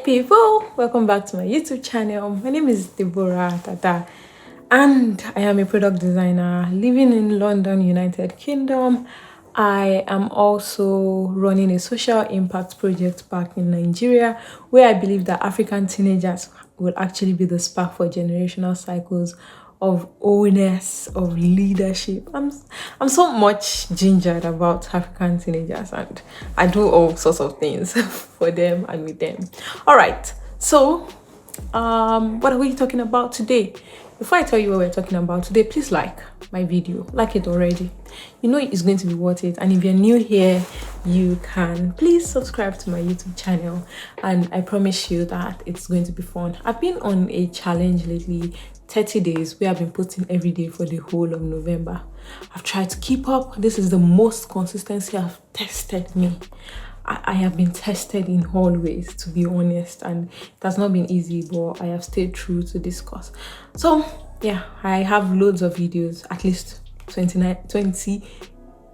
Hey people, welcome back to my YouTube channel. My name is Deborah, Dada, and I am a product designer living in London, United Kingdom. I am also running a social impact project back in Nigeria, where I believe that African teenagers will actually be the spark for generational cycles of owners, of leadership. I'm so much gingered about African teenagers, and I do all sorts of things for them and with them. All right, so what are we talking about today? Before I tell you what we're talking about today, please like my video. Like it already. You know it's going to be worth it. And if you're new here, you can please subscribe to my YouTube channel. And I promise you that it's going to be fun. I've been on a challenge lately, 30 days, where I've been putting every day for the whole of November. I've tried to keep up. This is the most consistency I've tested me. I have been tested in all ways, to be honest, and it has not been easy, but I have stayed true to this cause. So yeah, I have loads of videos, at least 20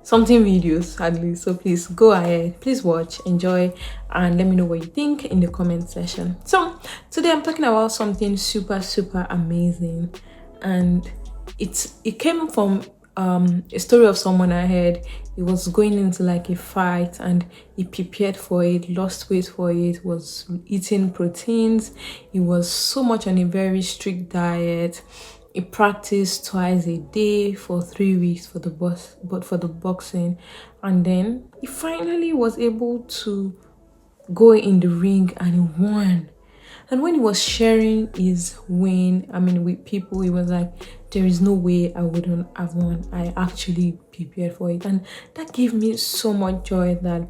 something videos at least. So please go ahead, please watch, enjoy, and let me know what you think in the comment section. So today I'm talking about something super amazing, and it came from a story of someone I heard. He was going into like a fight and he prepared for it, lost weight for it, was eating proteins. He was so much on a very strict diet. He practiced twice a day for 3 weeks for the boxing, and then he finally was able to go in the ring and he won. And when he was sharing his win, with people, he was like, there is no way I wouldn't have won. I actually prepared for it. And that gave me so much joy that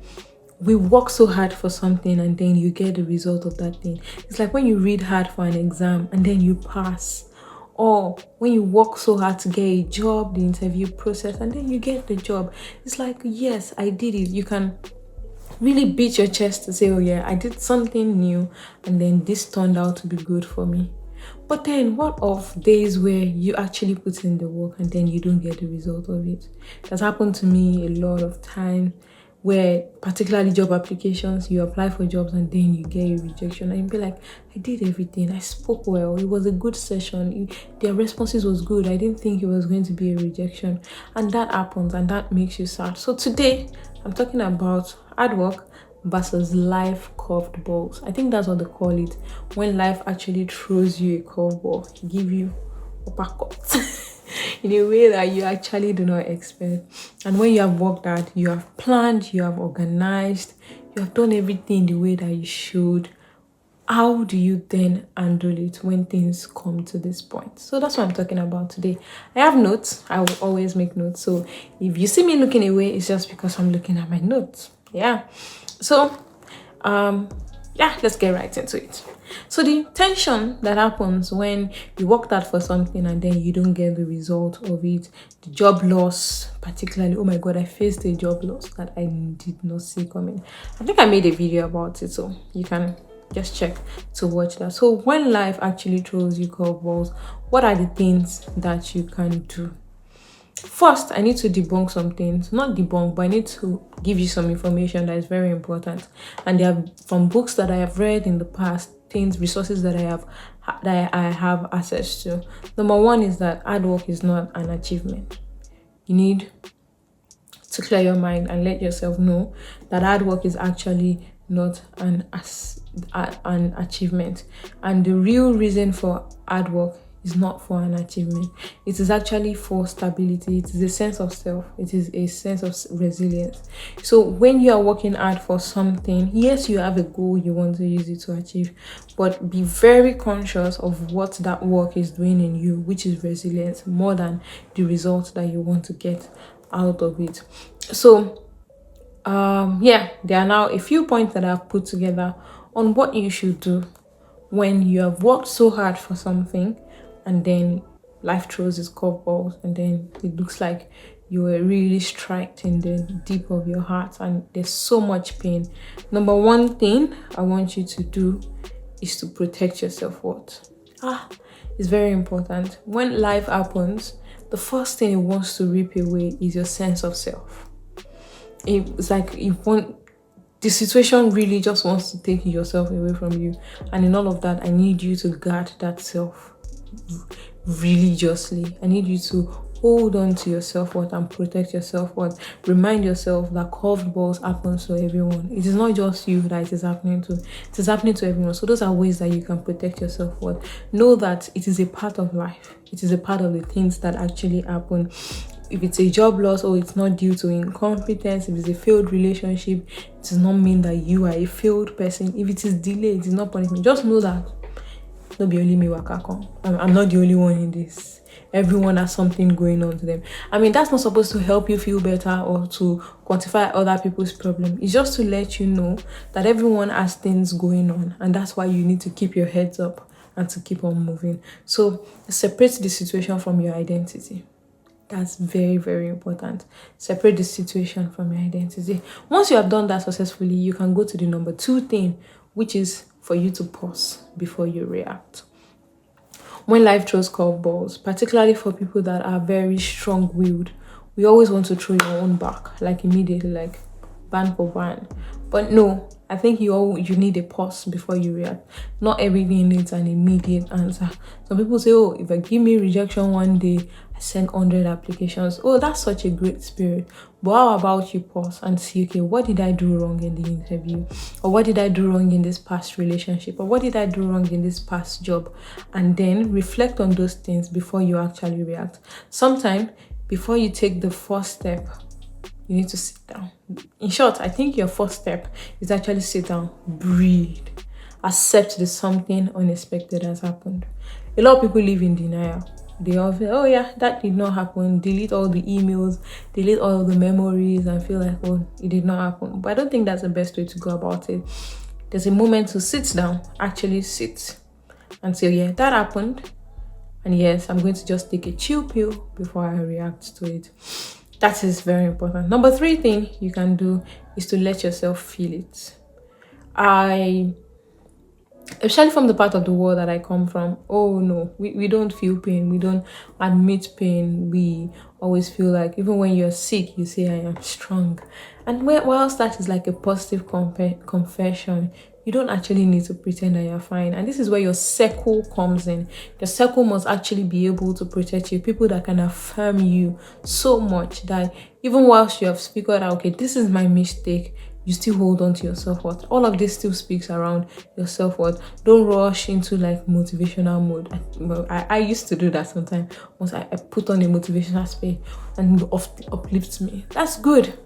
we work so hard for something and then you get the result of that thing. It's like when you read hard for an exam and then you pass. Or when you work so hard to get a job, the interview process, and then you get the job. It's like, yes, I did it. You can really beat your chest to say, oh yeah, I did something new and then this turned out to be good for me. But then what of days where you actually put in the work and then you don't get the result of it? That's happened to me a lot of time, where particularly job applications, you apply for jobs and then you get a rejection and you be like, I did everything, I spoke well, it was a good session, their responses was good, I didn't think it was going to be a rejection. And that happens and that makes you sad. So today I'm talking about hard work versus life curved balls. I think that's what they call it, when life actually throws you a curveball, give you uppercut in a way that you actually do not expect. And when you have worked hard, you have planned, you have organized, you have done everything the way that you should, how do you then handle it when things come to this point? So that's what I'm talking about today. I have notes. I will always make notes. So if you see me looking away, it's just because I'm looking at my notes. Yeah. So let's get right into it. So the tension that happens when you work hard for something and then you don't get the result of it, the job loss particularly. Oh my god, I faced a job loss that I did not see coming. I think I made a video about it, so you can just check to watch that. So when life actually throws you curveballs, what are the things that you can do? First, I need to debunk some things. Not debunk, but I need to give you some information that is very important. And they are from books that I have read in the past, things, resources that I have access to. Number one is that hard work is not an achievement. You need to clear your mind and let yourself know that hard work is actually not an achievement. And the real reason for hard work is not for an achievement. It is actually for stability. It is a sense of self. It is a sense of resilience. So when you are working hard for something, yes, you have a goal you want to use it to achieve, but be very conscious of what that work is doing in you, which is resilience, more than the results that you want to get out of it. So there are now a few points that I've put together on what you should do when you have worked so hard for something and then life throws its curveballs and then it looks like you were really struck in the deep of your heart and there's so much pain. Number one thing I want you to do is to protect your self-worth. It's very important. When life happens, the first thing it wants to rip away is your sense of self. It's like you want the situation really just wants to take yourself away from you. And in all of that, I need you to guard that self religiously. I need you to hold on to your self-worth and protect your self-worth. Remind yourself that curved balls happen to everyone. It is not just you that it is happening to. It is happening to everyone. So those are ways that you can protect your self-worth. Know that it is a part of life. It is a part of the things that actually happen. If it's a job loss or it's not due to incompetence, if it's a failed relationship, it does not mean that you are a failed person. If it is delayed, it is not punishment. Just know that not be only me waka come. I'm not the only one in this. Everyone has something going on to them. I mean, that's not supposed to help you feel better or to quantify other people's problem. It's just to let you know that everyone has things going on, and that's why you need to keep your heads up and to keep on moving. So separate the situation from your identity. That's very, very important. Separate the situation from your identity. Once you have done that successfully, you can go to the number 2 thing, which is for you to pause before you react. When life throws curveballs, particularly for people that are very strong-willed, we always want to throw your own back, like immediately, like ban for ban. But no, I think you need a pause before you react. Not everything needs an immediate answer. Some people say, oh, if I give me rejection one day, I send 100 applications. Oh, that's such a great spirit. But how about you pause and see, okay, what did I do wrong in the interview? Or what did I do wrong in this past relationship? Or what did I do wrong in this past job? And then reflect on those things before you actually react. Sometimes, before you take the first step, you need to sit down. In short, I think your first step is actually sit down, breathe, accept that something unexpected has happened. A lot of people live in denial. They all feel, oh yeah, that did not happen. Delete all the emails, delete all the memories, and feel like, oh, it did not happen. But I don't think that's the best way to go about it. There's a moment to sit down, actually sit, and say, yeah, that happened. And yes, I'm going to just take a chill pill before I react to it. That is very important. Number 3 thing you can do is to let yourself feel it. Especially from the part of the world that I come from, oh no, we don't feel pain. We don't admit pain. We always feel like even when you're sick, you say, I am strong. And whilst that is like a positive confession, you don't actually need to pretend that you're fine. And this is where your circle comes in. Your circle must actually be able to protect you. People that can affirm you so much that even whilst you have figured out, okay, this is my mistake, you still hold on to your self-worth. All of this still speaks around your self-worth. Don't rush into like motivational mode. I used to do that sometimes. Once I put on a motivational spray and uplifts me. That's good.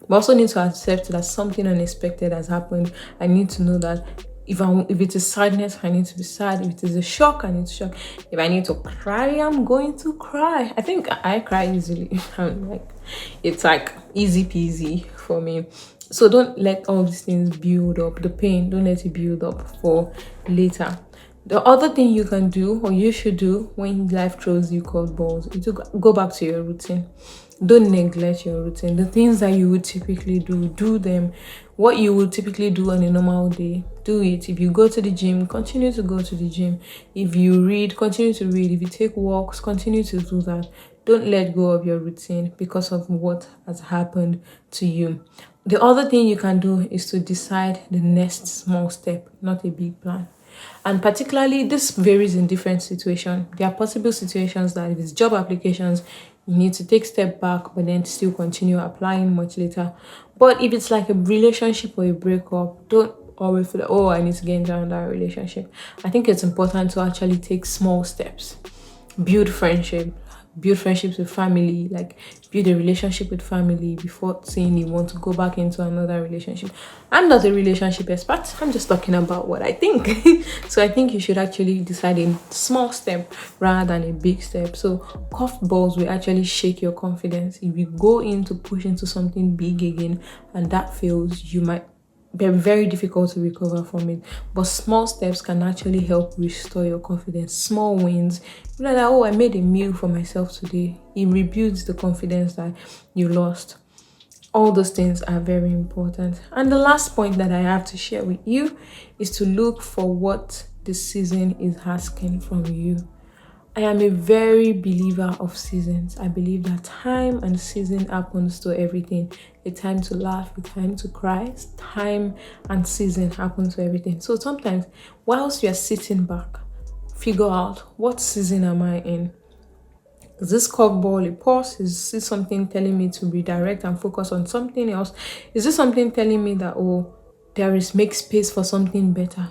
But I also need to accept that something unexpected has happened. I need to know that if it is sadness, I need to be sad. If it is a shock, I need to shock. If I need to cry, I'm going to cry. I think I cry easily. It's like easy peasy for me. So don't let all these things build up. The pain, don't let it build up for later. The other thing you can do, or you should do, when life throws you curveballs, is to go back to your routine. Don't neglect your routine. The things that you would typically do them. What you would typically do on a normal day, do it. If you go to the gym, continue to go to the gym. If you read, continue to read. If you take walks, continue to do that. Don't let go of your routine because of what has happened to you. The other thing you can do is to decide the next small step, not a big plan. And particularly, this varies in different situations. There are possible situations that if it's job applications, you need to take a step back, but then still continue applying much later. But if it's like a relationship or a breakup, don't always feel like, oh, I need to get into another relationship. I think it's important to actually take small steps. Build friendships with family, like build a relationship with family before saying you want to go back into another relationship. I'm not a relationship expert. I'm just talking about what I think. So I think you should actually decide a small step rather than a big step. So curveballs will actually shake your confidence. If you go into push into something big again and that fails, you might be very difficult to recover from it. But small steps can actually help restore your confidence. Small wins, you know that, oh, I made a meal for myself today. It rebuilds the confidence that you lost. All those things are very important. And the last point that I have to share with you is to look for what the season is asking from you. I am a very believer of seasons. I believe that time and season happens to everything. A time to laugh, a time to cry, time and season happens to everything. So sometimes, whilst you're sitting back, figure out what season am I in? Is this curveball a pause? Is this something telling me to redirect and focus on something else? Is this something telling me that, oh, there is make space for something better?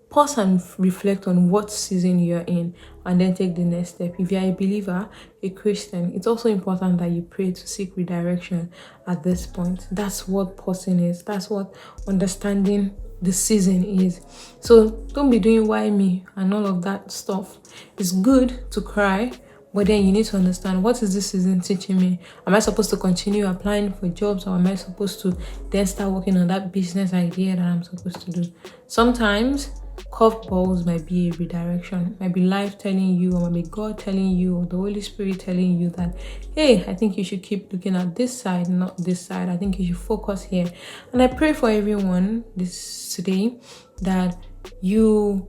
Pause and reflect on what season you're in and then take the next step. If you're a believer, a Christian, it's also important that you pray to seek redirection at this point. That's what pausing is. That's what understanding the season is. So don't be doing why me and all of that stuff. It's good to cry, but then you need to understand, what is this season teaching me? Am I supposed to continue applying for jobs, or am I supposed to then start working on that business idea that I'm supposed to do? Sometimes curveballs might be a redirection, might be life telling you, or might be God telling you, or the Holy Spirit telling you that, hey, I think you should keep looking at this side, not this side. I think you should focus here. And I pray for everyone this today that you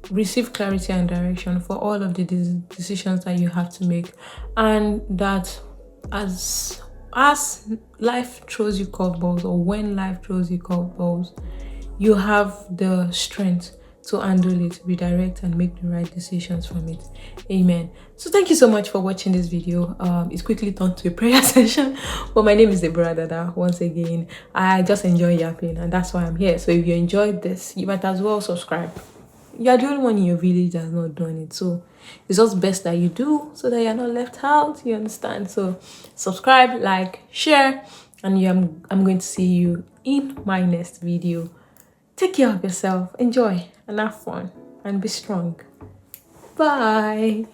receive clarity and direction for all of the decisions that you have to make, and that as life throws you curveballs, or when life throws you curveballs, you have the strength to handle it, redirect, and make the right decisions from it. Amen. So thank you so much for watching this video. It's quickly turned to a prayer session, but my name is Deborah Dada. Once again, I just enjoy yapping, and that's why I'm here. So if you enjoyed this, you might as well subscribe. You are the only one in your village that's not done it, so it's just best that you do, so that you're not left out. You understand? So subscribe, like, share, and I'm going to see you in my next video. Take care of yourself, enjoy, and have fun, and be strong. Bye.